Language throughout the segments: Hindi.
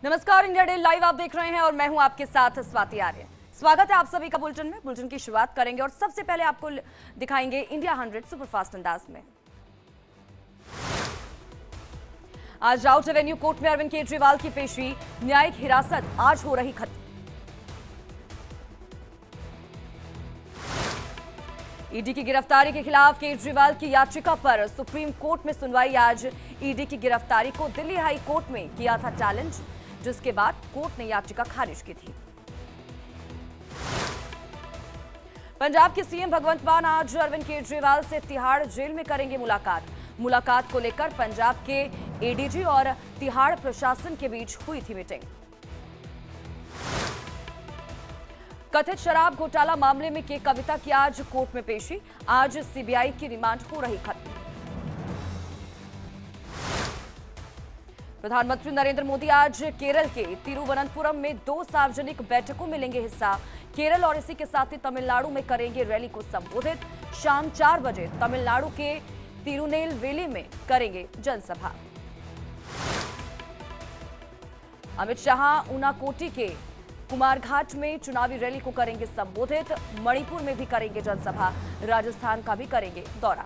नमस्कार, इंडिया डे लाइव आप देख रहे हैं और मैं हूं आपके साथ स्वाति आर्य। स्वागत है आप सभी का बुलेटिन में। बुलेटिन की शुरुआत करेंगे और सबसे पहले आपको दिखाएंगे इंडिया 100 सुपरफास्ट अंदाज में। आज राउत रेवेन्यू कोर्ट में अरविंद केजरीवाल की पेशी, न्यायिक हिरासत आज हो रही खत्म। ईडी की गिरफ्तारी के खिलाफ केजरीवाल की याचिका पर सुप्रीम कोर्ट में सुनवाई। आज ईडी की गिरफ्तारी को दिल्ली हाई कोर्ट में किया था चैलेंज, जिसके बाद कोर्ट ने याचिका खारिज की थी। पंजाब के सीएम भगवंत मान आज अरविंद केजरीवाल से तिहाड़ जेल में करेंगे मुलाकात को लेकर पंजाब के एडीजी और तिहाड़ प्रशासन के बीच हुई थी मीटिंग। कथित शराब घोटाला मामले में के कविता की आज कोर्ट में पेशी। आज सीबीआई की रिमांड हो रही खत्म। प्रधानमंत्री नरेंद्र मोदी आज केरल के तिरुवनंतपुरम में 2 सार्वजनिक बैठकों में लेंगे हिस्सा। केरल और इसी के साथ ही तमिलनाडु में करेंगे रैली को संबोधित। शाम 4 बजे तमिलनाडु के तिरुनेलवेली में करेंगे जनसभा। अमित शाह ऊनाकोटी के कुमारघाट में चुनावी रैली को करेंगे संबोधित। मणिपुर में भी करेंगे जनसभा। राजस्थान का भी करेंगे दौरा।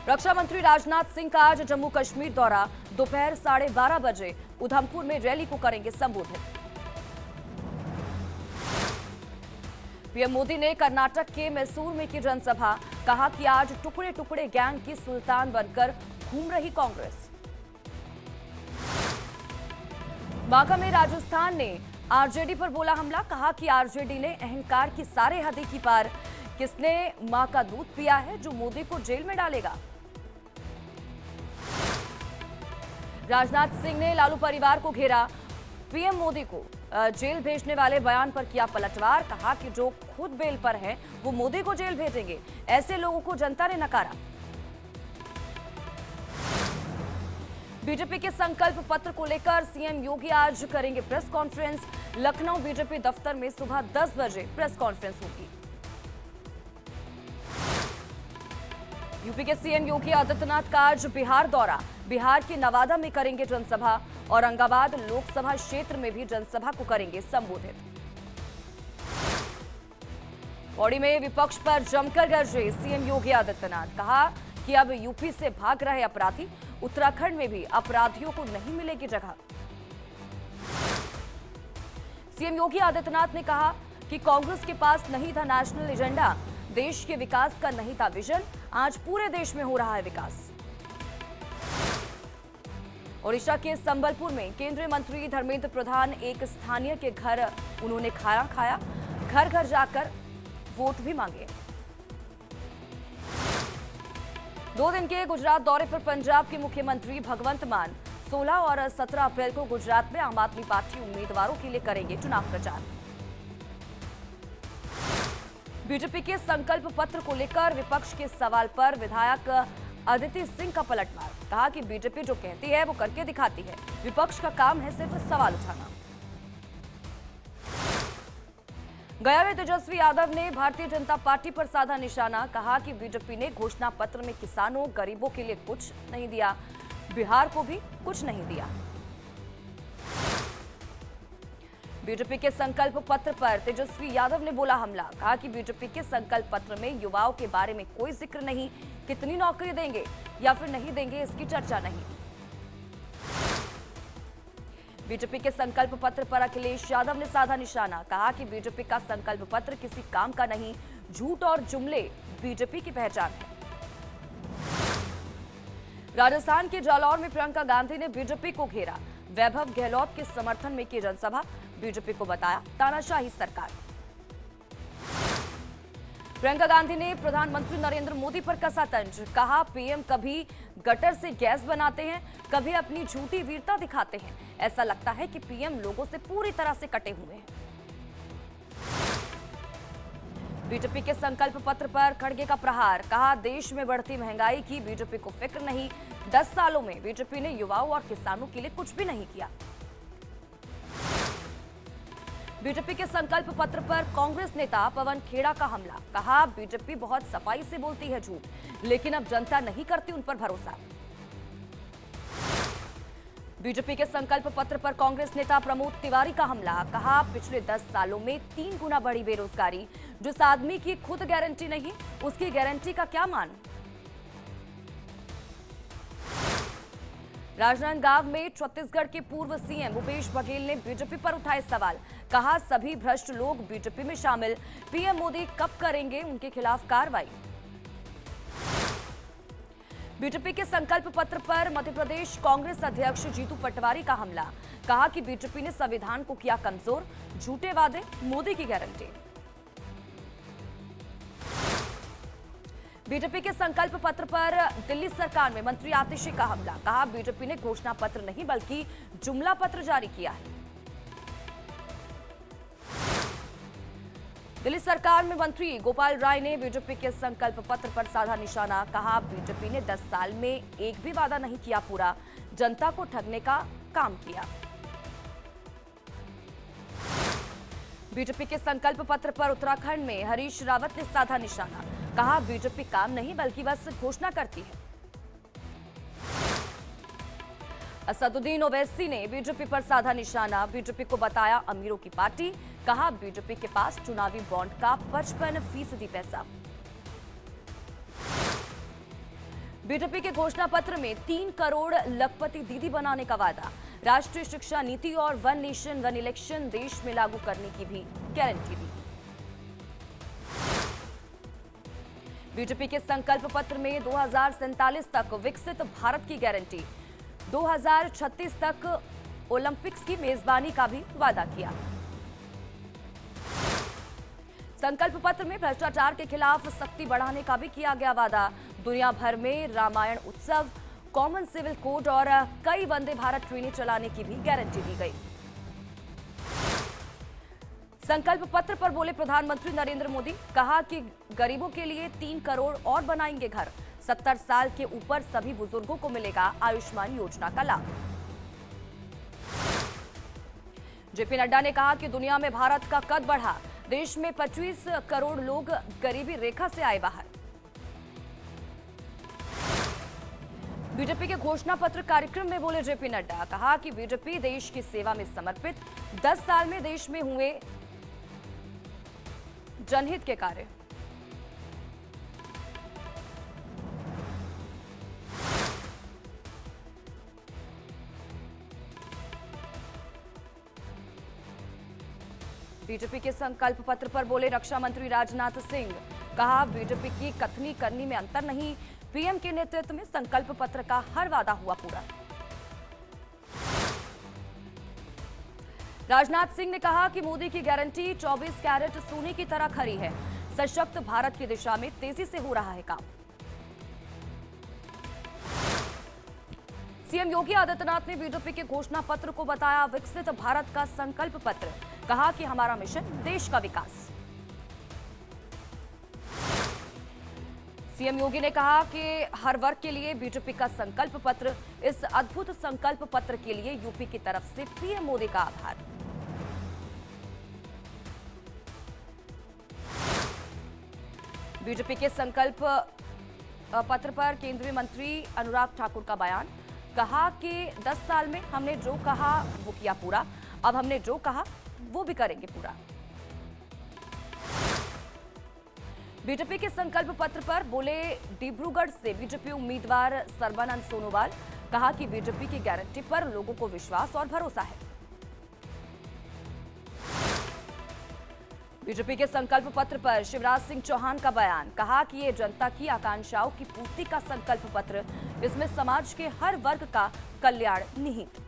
रक्षा मंत्री राजनाथ सिंह का आज जम्मू कश्मीर दौरा। दोपहर 12:30 बजे उधमपुर में रैली को करेंगे संबोधित। पीएम मोदी ने कर्नाटक के मैसूर में की जनसभा। कहा कि आज टुकड़े टुकड़े गैंग की सुल्तान बनकर घूम रही कांग्रेस। बांका में राजस्थान ने आरजेडी पर बोला हमला। कहा कि आरजेडी ने अहंकार की सारे हदें की पार। किसने मां का दूध पिया है जो मोदी को जेल में डालेगा। राजनाथ सिंह ने लालू परिवार को घेरा। पीएम मोदी को जेल भेजने वाले बयान पर किया पलटवार। कहा कि जो खुद बेल पर हैं वो मोदी को जेल भेजेंगे। ऐसे लोगों को जनता ने नकारा। बीजेपी के संकल्प पत्र को लेकर सीएम योगी आज करेंगे प्रेस कॉन्फ्रेंस। लखनऊ बीजेपी दफ्तर में सुबह 10 बजे प्रेस कॉन्फ्रेंस होगी। यूपी के सीएम योगी आदित्यनाथ का आज बिहार दौरा। बिहार के नवादा में करेंगे जनसभा। औरंगाबाद लोकसभा क्षेत्र में भी जनसभा को करेंगे संबोधित। पौड़ी में विपक्ष पर जमकर गरजे सीएम योगी आदित्यनाथ। कहा कि अब यूपी से भाग रहे अपराधी, उत्तराखंड में भी अपराधियों को नहीं मिलेगी जगह। सीएम योगी आदित्यनाथ ने कहा कि कांग्रेस के पास नहीं था नेशनल एजेंडा, देश के विकास का नहीं था विजन। आज पूरे देश में हो रहा है विकास। ओडिशा के संबलपुर में केंद्रीय मंत्री धर्मेंद्र प्रधान एक स्थानीय के घर उन्होंने खाना खाया। घर घर जाकर वोट भी मांगे। 2 दिन के गुजरात दौरे पर पंजाब के मुख्यमंत्री भगवंत मान 16 और 17 अप्रैल को गुजरात में आम आदमी पार्टी उम्मीदवारों के लिए करेंगे चुनाव प्रचार। बीजेपी के संकल्प पत्र को लेकर विपक्ष के सवाल पर विधायक अदिति सिंह का पलटवार। कहा कि बीजेपी जो कहती है वो करके दिखाती है, विपक्ष का काम है सिर्फ सवाल उठाना। गया में तेजस्वी यादव ने भारतीय जनता पार्टी पर साधा निशाना। कहा कि बीजेपी ने घोषणा पत्र में किसानों गरीबों के लिए कुछ नहीं दिया, बिहार को भी कुछ नहीं दिया। बीजेपी के संकल्प पत्र पर तेजस्वी यादव ने बोला हमला। कहा कि बीजेपी के संकल्प पत्र में युवाओं के बारे में कोई जिक्र नहीं, कितनी नौकरी देंगे या फिर नहीं देंगे इसकी चर्चा नहीं। बीजेपी के संकल्प पत्र पर अखिलेश यादव ने साधा निशाना। कहा कि बीजेपी का संकल्प पत्र किसी काम का नहीं, झूठ और जुमले बीजेपी की पहचान है। राजस्थान के जालौर में प्रियंका गांधी ने बीजेपी को घेरा। वैभव गहलोत के समर्थन में की जनसभा। बीजेपी को बताया तानाशाही सरकार। प्रियंका गांधी ने प्रधानमंत्री नरेंद्र मोदी पर कसा तंज। कहा पीएम कभी गटर से गैस बनाते हैं, कभी अपनी झूठी वीरता दिखाते हैं। ऐसा लगता है कि पीएम लोगों से पूरी तरह से कटे हुए हैं। बीजेपी के संकल्प पत्र पर खड़गे का प्रहार। कहा देश में बढ़ती महंगाई की बीजेपी को फिक्र नहीं। 10 सालों में बीजेपी ने युवाओं और किसानों के लिए कुछ भी नहीं किया। बीजेपी के संकल्प पत्र पर कांग्रेस नेता पवन खेड़ा का हमला। कहा बीजेपी बहुत सफाई से बोलती है झूठ, लेकिन अब जनता नहीं करती उन पर भरोसा। बीजेपी के संकल्प पत्र पर कांग्रेस नेता प्रमोद तिवारी का हमला। कहा, पिछले 10 सालों में 3 गुना बढ़ी बेरोजगारी। जिस आदमी की खुद गारंटी नहीं, उसकी गारंटी का क्या मान। राजनांदगांव में छत्तीसगढ़ के पूर्व सीएम भूपेश बघेल ने बीजेपी पर उठाए सवाल। कहा, सभी भ्रष्ट लोग बीजेपी में शामिल। पीएम मोदी कब करेंगे उनके खिलाफ कार्रवाई। बीजेपी के संकल्प पत्र पर मध्य प्रदेश कांग्रेस अध्यक्ष जीतू पटवारी का हमला। कहा कि बीजेपी ने संविधान को किया कमजोर, झूठे वादे, मोदी की गारंटी। बीजेपी के संकल्प पत्र पर दिल्ली सरकार में मंत्री आतिशी का हमला। कहा, बीजेपी ने घोषणा पत्र नहीं बल्कि जुमला पत्र जारी किया है। दिल्ली सरकार में मंत्री गोपाल राय ने बीजेपी के संकल्प पत्र पर साधा निशाना। कहा, बीजेपी ने 10 साल में एक भी वादा नहीं किया पूरा, जनता को ठगने का काम किया। बीजेपी के संकल्प पत्र पर उत्तराखंड में हरीश रावत ने साधा निशाना। कहा, बीजेपी काम नहीं बल्कि बस घोषणा करती है। असदुद्दीन ओवैसी ने बीजेपी पर साधा निशाना। बीजेपी को बताया अमीरों की पार्टी। कहा, बीजेपी के पास चुनावी बॉन्ड का 55% पैसा। बीजेपी के घोषणा पत्र में 3 करोड़ लखपति दीदी बनाने का वादा। राष्ट्रीय शिक्षा नीति और 1 नेशन 1 इलेक्शन देश में लागू करने की भी गारंटी दी। बीजेपी के संकल्प पत्र में 2047 तक विकसित भारत की गारंटी। 2036 तक ओलंपिक्स की मेजबानी का भी वादा किया। संकल्प पत्र में भ्रष्टाचार के खिलाफ सख्ती बढ़ाने का भी किया गया वादा। दुनिया भर में रामायण उत्सव, कॉमन सिविल कोड और कई वंदे भारत ट्रेनें चलाने की भी गारंटी दी गई। संकल्प पत्र पर बोले प्रधानमंत्री नरेंद्र मोदी। कहा कि गरीबों के लिए 3 करोड़ और बनाएंगे घर। 70 साल के ऊपर सभी बुजुर्गों को मिलेगा आयुष्मान योजना का लाभ। जेपी नड्डा ने कहा कि दुनिया में भारत का कद बढ़ा। देश में 25 करोड़ लोग गरीबी रेखा से आए बाहर। बीजेपी के घोषणा पत्र कार्यक्रम में बोले जेपी नड्डा। कहा कि बीजेपी देश की सेवा में समर्पित। 10 साल में देश में हुए जनहित के कार्य। बीजेपी के संकल्प पत्र पर बोले रक्षा मंत्री राजनाथ सिंह। कहा, बीजेपी की कथनी करनी में अंतर नहीं। पीएम के नेतृत्व में संकल्प पत्र का हर वादा हुआ पूरा। राजनाथ सिंह ने कहा कि मोदी की गारंटी 24 कैरेट सोने की तरह खरी है। सशक्त भारत की दिशा में तेजी से हो रहा है काम। सीएम योगी आदित्यनाथ ने बीजेपी के घोषणा पत्र को बताया विकसित भारत का संकल्प पत्र। कहा कि हमारा मिशन देश का विकास। सीएम योगी ने कहा कि हर वर्ग के लिए बीजेपी का संकल्प पत्र। इस अद्भुत संकल्प पत्र के लिए यूपी की तरफ से पीएम मोदी का आभार। बीजेपी के संकल्प पत्र पर केंद्रीय मंत्री अनुराग ठाकुर का बयान। कहा कि 10 साल में हमने जो कहा वो किया पूरा। अब हमने जो कहा वो भी करेंगे पूरा। बीजेपी के संकल्प पत्र पर बोले डिब्रूगढ़ से बीजेपी उम्मीदवार सर्बानंद सोनोवाल। कहा कि बीजेपी की गारंटी पर लोगों को विश्वास और भरोसा है। बीजेपी के संकल्प पत्र पर शिवराज सिंह चौहान का बयान। कहा कि ये जनता की आकांक्षाओं की पूर्ति का संकल्प पत्र। इसमें समाज के हर वर्ग का कल्याण निहित।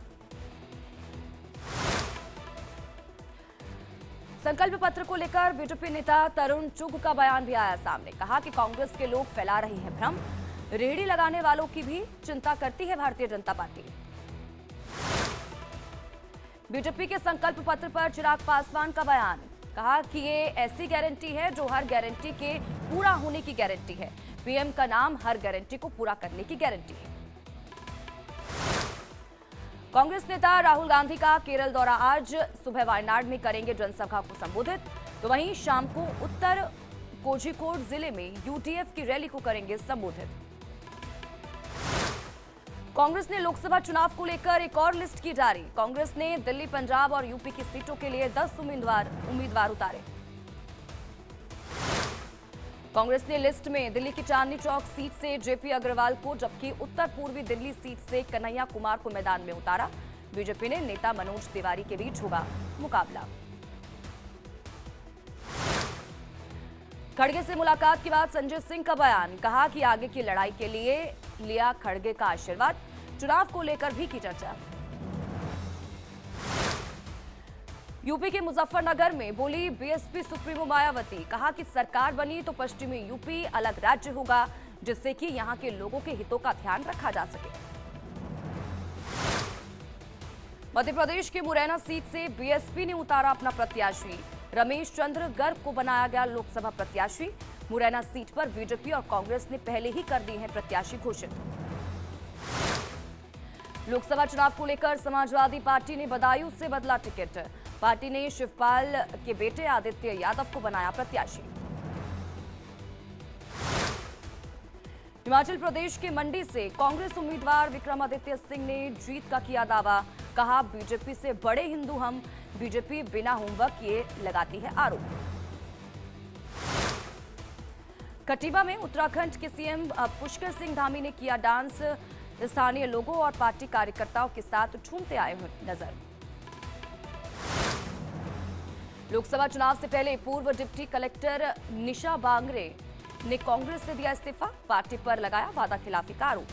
संकल्प पत्र को लेकर बीजेपी नेता तरुण चुग का बयान भी आया सामने। कहा कि कांग्रेस के लोग फैला रही है भ्रम। रेहड़ी लगाने वालों की भी चिंता करती है भारतीय जनता पार्टी। बीजेपी के संकल्प पत्र पर चिराग पासवान का बयान। कहा कि ये ऐसी गारंटी है जो हर गारंटी के पूरा होने की गारंटी है। पीएम का नाम हर गारंटी को पूरा करने की गारंटी है। कांग्रेस नेता राहुल गांधी का केरल दौरा। आज सुबह वायनाड में करेंगे जनसभा को संबोधित, तो वहीं शाम को उत्तर कोझिकोड जिले में यूडीएफ की रैली को करेंगे संबोधित। कांग्रेस ने लोकसभा चुनाव को लेकर एक और लिस्ट की जारी। कांग्रेस ने दिल्ली, पंजाब और यूपी की सीटों के लिए 10 उम्मीदवार उतारे। कांग्रेस ने लिस्ट में दिल्ली की चांदनी चौक सीट से जेपी अग्रवाल को, जबकि उत्तर पूर्वी दिल्ली सीट से कन्हैया कुमार को मैदान में उतारा। बीजेपी ने नेता मनोज तिवारी के बीच होगा मुकाबला। खड़गे से मुलाकात के बाद संजय सिंह का बयान, कहा कि आगे की लड़ाई के लिए लिया खड़गे का आशीर्वाद, चुनाव को लेकर भी की चर्चा। यूपी के मुजफ्फरनगर में बोली बीएसपी सुप्रीमो मायावती, कहा कि सरकार बनी तो पश्चिमी यूपी अलग राज्य होगा, जिससे कि यहां के लोगों के हितों का ध्यान रखा जा सके। मध्य प्रदेश के मुरैना सीट से बीएसपी ने उतारा अपना प्रत्याशी। रमेश चंद्र गर्ग को बनाया गया लोकसभा प्रत्याशी। मुरैना सीट पर बीजेपी और कांग्रेस ने पहले ही कर दी हैं प्रत्याशी घोषित। लोकसभा चुनाव को लेकर समाजवादी पार्टी ने बदायूं से बदला टिकट। पार्टी ने शिवपाल के बेटे आदित्य यादव को बनाया प्रत्याशी। हिमाचल प्रदेश के मंडी से कांग्रेस उम्मीदवार विक्रमादित्य सिंह ने जीत का किया दावा, कहा बीजेपी से बड़े हिंदू हम, बीजेपी बिना होमवर्क किए लगाती है आरोप। कटिबा में उत्तराखंड के सीएम पुष्कर सिंह धामी ने किया डांस। स्थानीय लोगों और पार्टी कार्यकर्ताओं के साथ झूमते आए हुए नजर। लोकसभा चुनाव से पहले पूर्व डिप्टी कलेक्टर निशा बांगरे ने कांग्रेस से दिया इस्तीफा, पार्टी पर लगाया वादा खिलाफी का आरोप।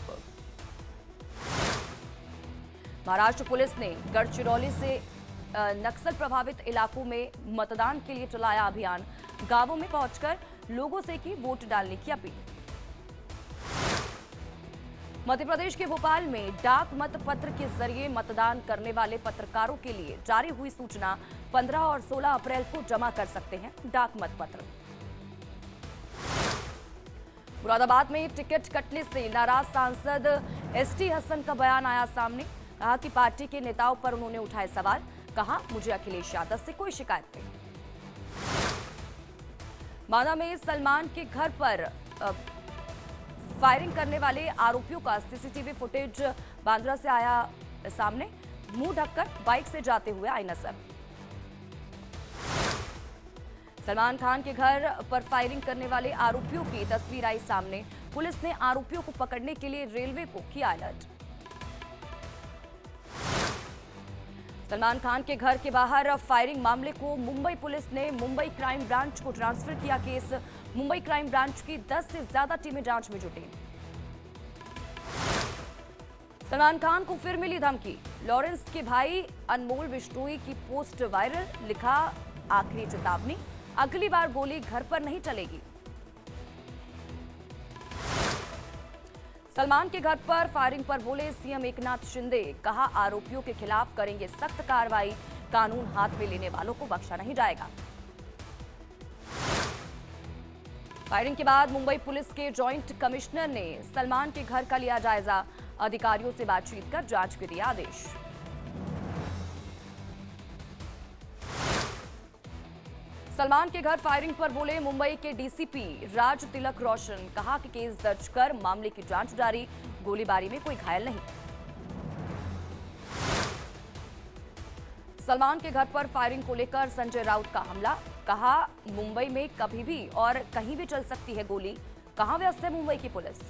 महाराष्ट्र पुलिस ने गढ़चिरौली से नक्सल प्रभावित इलाकों में मतदान के लिए चलाया अभियान। गांवों में पहुंचकर लोगों से की वोट डालने की अपील। मध्य प्रदेश के भोपाल में डाक मत पत्र के जरिए मतदान करने वाले पत्रकारों के लिए जारी हुई सूचना, 15 और 16 अप्रैल को जमा कर सकते हैं डाक मत पत्र। मुरादाबाद में टिकट कटने से नाराज सांसद एसटी हसन का बयान आया सामने। कहा कि पार्टी के नेताओं पर उन्होंने उठाए सवाल, कहा मुझे अखिलेश यादव से कोई शिकायत नहीं। माना में सलमान के घर पर फायरिंग करने वाले आरोपियों का सीसीटीवी फुटेज बांद्रा से आया सामने। मुंह ढककर बाइक से जाते हुए आई नजर। सलमान खान के घर पर फायरिंग करने वाले आरोपियों की तस्वीर आई सामने। पुलिस ने आरोपियों को पकड़ने के लिए रेलवे को किया अलर्ट। सलमान खान के घर के बाहर फायरिंग मामले को मुंबई पुलिस ने मुंबई क्राइम ब्रांच को ट्रांसफर किया केस। मुंबई क्राइम ब्रांच की 10 से ज्यादा टीमें जांच में जुटी। सलमान खान को फिर मिली धमकी। लॉरेंस के भाई अनमोल बिश्नोई की पोस्ट वायरल, लिखा आखिरी चेतावनी, अगली बार गोली घर पर नहीं चलेगी। सलमान के घर पर फायरिंग पर बोले सीएम एकनाथ शिंदे, कहा आरोपियों के खिलाफ करेंगे सख्त कार्रवाई, कानून हाथ में लेने वालों को बख्शा नहीं जाएगा। फायरिंग के बाद मुंबई पुलिस के जॉइंट कमिश्नर ने सलमान के घर का लिया जायजा। अधिकारियों से बातचीत कर जांच के दिया आदेश। सलमान के घर फायरिंग पर बोले मुंबई के डीसीपी राज तिलक रोशन, कहा कि केस दर्ज कर मामले की जांच जारी, गोलीबारी में कोई घायल नहीं। सलमान के घर पर फायरिंग को लेकर संजय राउत का हमला, कहा मुंबई में कभी भी और कहीं भी चल सकती है गोली, कहां व्यस्त है मुंबई की पुलिस।